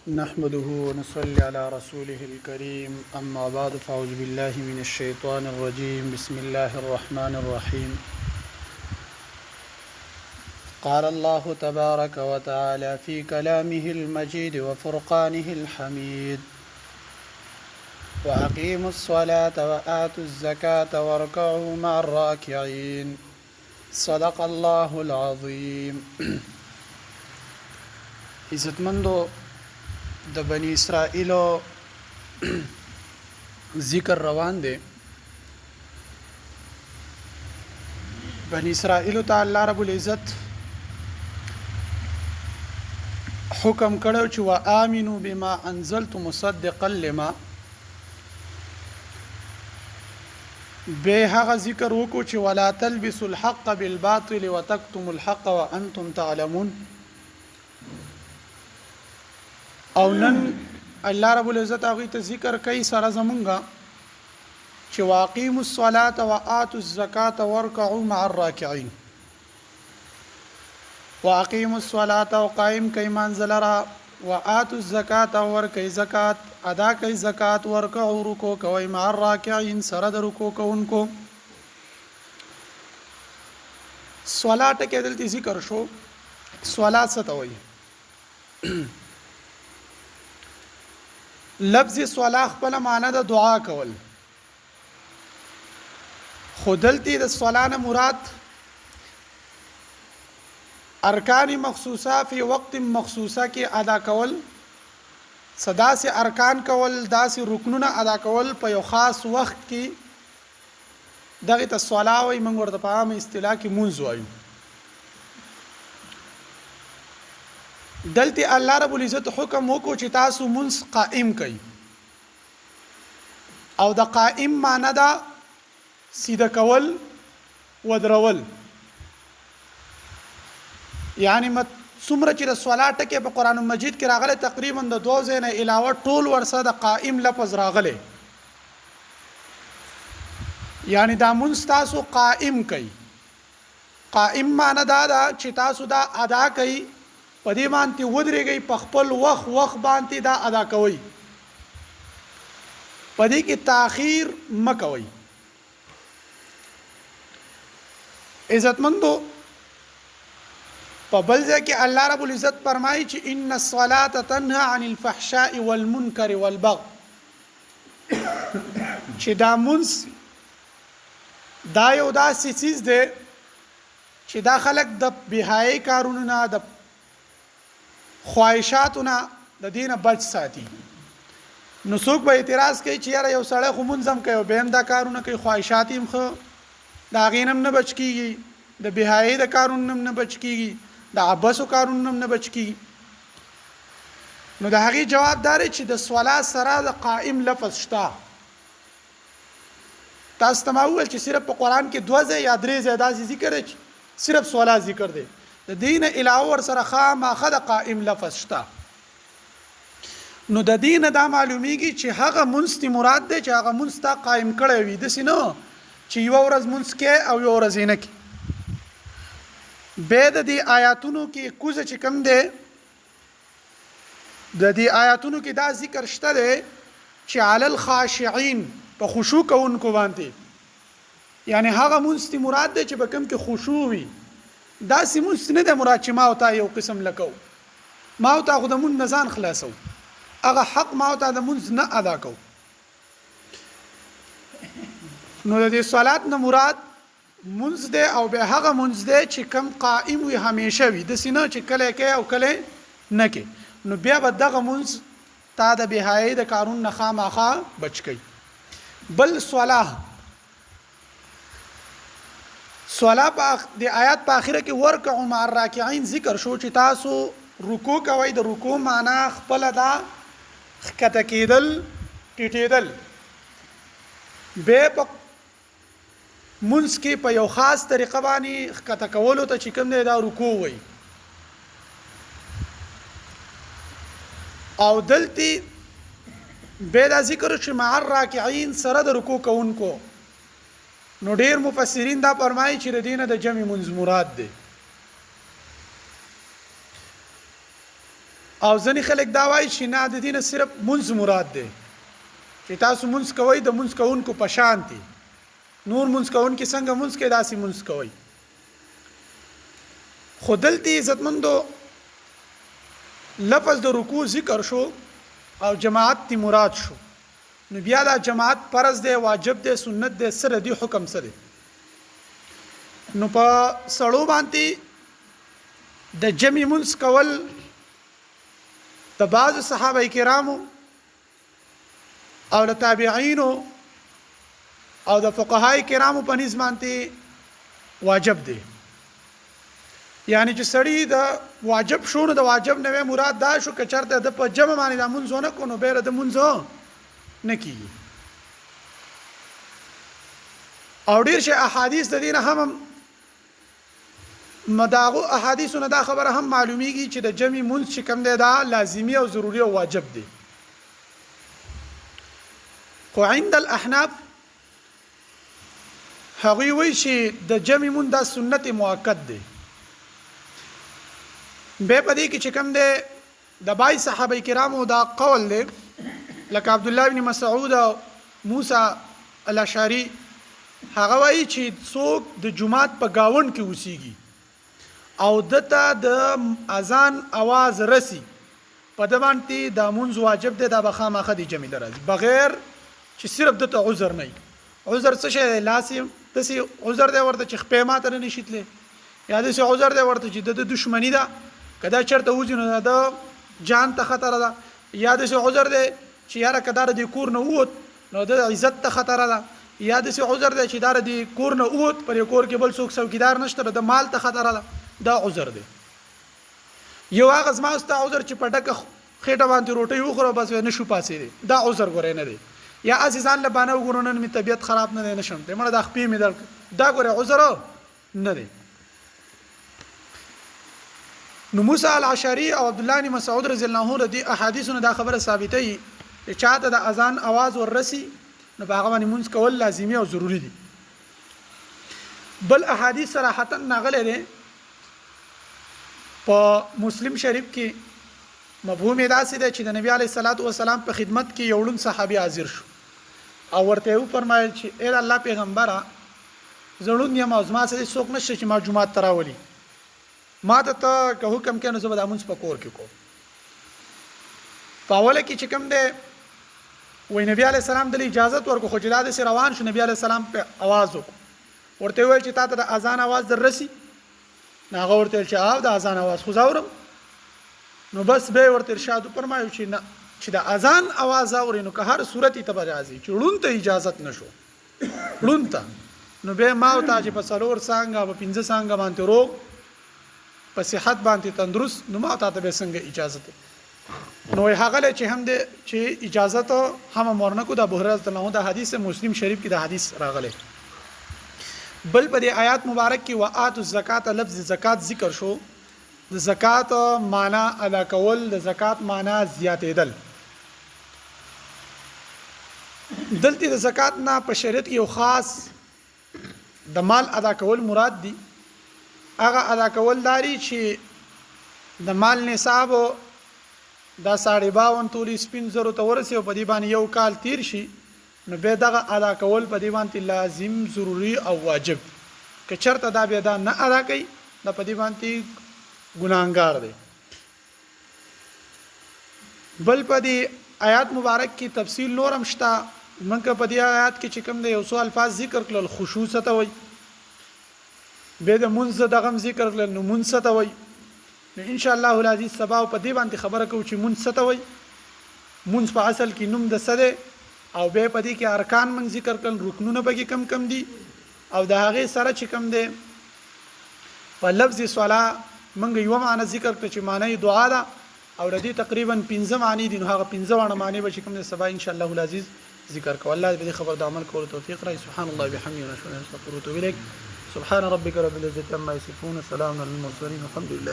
نحمده ونصلي على رسوله الكريم أما بعد فأعوذ بالله من الشيطان الرجيم بسم الله الرحمن الرحيم قال الله تبارك وتعالى في كلامه المجيد وفرقانه الحميد وأقيموا الصلاة وآتوا الزكاة واركعوا مع الراكعين صدق الله العظيم عزتمندو د بنی اسرائیل ذکر روان دي. بنی اسرائیل ته الله رب العزت حکم کړو چې وآمنوا بما انزلت مصدقا لما به هغه ذکر وکړو چې ولا تلبسوا الحق بالباطل وتكتموا الحق وانتم تعلمون. او نن الله رب العزت هغه ته ذکر کوي سره زمونږه چې واقیموا الصلاة وآتوا الزکاة واركعوا مع الراکعين. واقیموا الصلاة وقائم کوي منزل را وآتوا الزکاة ورکوي زکات ادا کوي زکات ورکعوا رکوع کوي مع الراکعين سره د رکوع کوونکو. صلات کې دلته ذکر شو. صلات څه ته وایي؟ لفظ صلاح خپل معنی د دعا کول، خودلتی د صلاح نه مراد ارکان مخصوصه فی وقت مخصوصه کې ادا کول، صدا سے ارکان کول، داسې رکنونه ادا کول په یو خاص وخت کې دغه ته صلاح وي. موږ ورته په عامه اصطلاح کې مونځ وایو. دلته الله رب العزت حکم وکړو چې تاسو منځ قائم کړئ، او د قائم معنی دا سیده کول ودرول. یعنی څومره چې د صلات کې په قران مجید کې راغله تقریبا د 2 ځای نه علاوه ټول ورسره د قائم لفظ راغله. یعنی دا منځ تاسو قائم کړئ. قائم معنی دا چې تاسو دا ادا کړئ، په دې باندې ودرېږئ، په خپل وخت باندې دا ادا کوئ، په دې کې تاخير مکوئ. عزتمندو په بل ځای کې الله رب العزت فرمایي چې ان الصلاة تنهى عن الفحشاء والمنکر والبغي، چې دا منځ دا یو داسې چیز دی چې دا خلک د بهای کارونو نه، د خواهشاتونه د دینه بچ ساتي. نو څوک به اعتراض کوي چې یاره یو سړی خو منځم کوي به هم دا کارونه کوي، خواهشات هم خو دا غینم نه بچ کیږي، د بهای د کارونو نه بچ کیږي، د عباسو کارونو نه بچ کیږي. نو د هغې جواب دار چې د صلات سره د قائم لفظ شته. تاسو ته ما وویل چې صرف په قران کې 2 ځای یا 3 ځای داسې ذکر دی چې صرف صلات ذکر دی، د دین علاوه ور سره خامخا د قائم لفظ شته. نو د دین دا معلومیږي چې هغه منست مراد دی چې هغه منست قائم کړی وي، د سينو چې یو ورځ منست کې او یو ورځ نه کې. به د دې آیاتونو کې کوزه چې کم دی، د دې آیاتونو کې دا ذکر شته دی چې علی الخاشعين په خشوع کوونکو باندې، یعنی هغه منست مراد دی چې په کوم کې خشوع وي. دا سیمون نه د مراد چې ما او تا یو قسم لکو، ما او تا خو د مون نزان خلاصو، هغه حق ما او تا د مونږ نه ادا کو. نو د دې صلات نه مراد منځ دی، او به هغه منځ دی چې کم قائم وي همیشه وي، د سینه چې کله کې او کله نه کې. نو بیا به دغه منځ تا د بهای د کارون نه خامخا بچ کی. بل صلاه د آیات په اخره کې ورکعوا مع الراکعين ذکر شو چې تاسو رکوع کوئ. د رکوع معنا خپل دا خکته کېدل، ټیټېدل. به په منځ کې په یو خاص طریقه باندې خکته کولو ته چې کوم دی دا رکوع وایي. او دلته به دا ذکر چې مع الراکعين سره د رکوع کوونکو. نو ډیر مفسرین دا فرمایي چې د دینه د جمع منځ مراد دی. او ځنې خلک دا وایي چې نه د دې نه صرف منځ مراد دی چې تاسو منځ کوئ د منځ کوونکو په شان دي نور منځ کوونکي څنګه منځ کوي داسې منځ کوئ خو دلته عزتمندو لفظ د رکوع ذکر شو او جماعت تی مراد شو نو بیا دا جماعت فرض دی واجب دی سنت دی سره دی حکم سره دی نو په سړو باندې د جمع منځ کول د بعض صحابه کرامو او د تابعینو او د فقهای کرامو په نسبت باندې واجب دی یعنی چې سړی د واجب شونه د واجب نه مراد دا شو که چرته د په جمع باندې د منځونه کو نو بیره د منځو نه کیږي او ډیر شي احادیث د دین هم مداغو احادیثونه دا خبره هم معلومیږي چې د جمع منځ چې کوم دی دا لازمی او ضروری او واجب دی خو عند الاحناف هغوی وایي چې د جمع منځ دا سنت مؤکد دی به پدې کې چې کوم دی د بای صحابه کرامو دا قول دی لکه عبد الله بن مسعود او موسی الاشعری هغه وایي چې څوک د جمعات په گاون کې اوسېږي او دته د اذان आवाज رسی په د باندې د منځ واجب دی دا بخامخه دی جمع درځي بغیر چې صرف دته عذر نه عذر څه شي لازم دسي عذر دی ورته چې خپې ماته نه نشیتله یا دسي عذر دی ورته چې د دشمنی ده کدا چرته وځنه دا جان ته خطر ده یا دسي عذر دی چې یاره کدار دی کور نه ووت نو د عزت ته خطر ده یا دسي عذر دی چې دار دی کور نه ووت پر کور کې بل څوک څوکیدار نشته د مال ته خطر ده دا عذر دی یو هغه زما است عذر چې پټک خېټه باندې روټي وخوره بس نه شو پاسې دی دا عذر غوړې نه دی یا عزیزان لبانه وګورنن می طبيعت خراب نه دی نشم ته مړه د خپې می دا غوړې عذر نه دی نو موسی الاشعری او عبد الله بن مسعود رضی الله عنه د احادیثونو دا خبره ثابته چې چاته د اذان आवाज ورسي نو هغه باندې مونږ کول لازمي او ضروری دي بل احادیث صراحتا نغله دي په مسلم شریف کې مفهوم دا سي چې د نبی علی صلوات و سلام په خدمت کې یوړن صحابي حاضر شو او ورته و فرمایل چې اے الله پیغمبره زړون یم او ما سره څوک نشي چې ما جمعه تراولي ما ته که حکم کینو زه به د مونږ په کور کې کوم په اوله کې چې کوم دی وای نبی علی السلام د اجازه ورکو خو جلاد سره روان شو نبی علی السلام په आवाज وکړ ورته ویل چې تاسو د اذان आवाज دررسي ناغه ورته چې د اذان आवाज خو زاورم نو بس به ورته ارشاد فرمایو چې نه چې د اذان आवाज اوري نو که هر صورت ته راځي چې لون ته اجازه نشو لون ته نو به ما او ته چې په څلور څنګه په پنځه څنګه باندې روغ په صحت باندې تندرست نو ما ته به څنګه اجازه ده نو هغه چې هم د چې اجازه ته هم مورنکو د ابو هريره رضی الله عنه د حدیث مسلم شریف کې د حدیث راغله بل په آیات مبارک کې وآت الزکات لفظ زکات ذکر شو د زکات معنا ادا کول د زکات معنا زیاتېدل دلته د زکات نه په شریعت کې یو خاص د مال ادا کول مراد دي هغه ادا کول داري چې د مال نصاب دا 52 تولی سپین زرو ته ورسي او په دې باندې یو کال تیر شي نو به دغه ادا کول په دې باندې لازم ضروری او واجب که چرته دا به دا نه ادا کوي دا په دې باندې ګناهګار دی بل په دې آیات مبارک کې تفصیل نورم شته منکه په دې آیات کې چې کوم د یو څو الفاظ ذکر کړل خشوع ته وي به د منځ دغه ذکر کړل نو منځ ته وي نو ان شاء الله العزیز سبا په دې باندې خبره کوم چې منځ ته وي منځ په اصل کې نوم د سره او به په دې کې ارکان من ذکر کړل رکنونه به کم کم دي او د هغه سره چې کم دي په لفظ صلاه منګ یو معنی ذکر کړ چې معنی دعا ده او ردی تقریبا 15 معنی دي نو هغه 15 وانه معنی به کوم د سبا ان شاء الله العزیز ذکر کو الله دې خبر د عمل کولو توفیق راي سبحان الله بحمده ونشكره ونستغفره سبحان ربك رب العزه عما يصفون سلام على المرسلين والحمد لله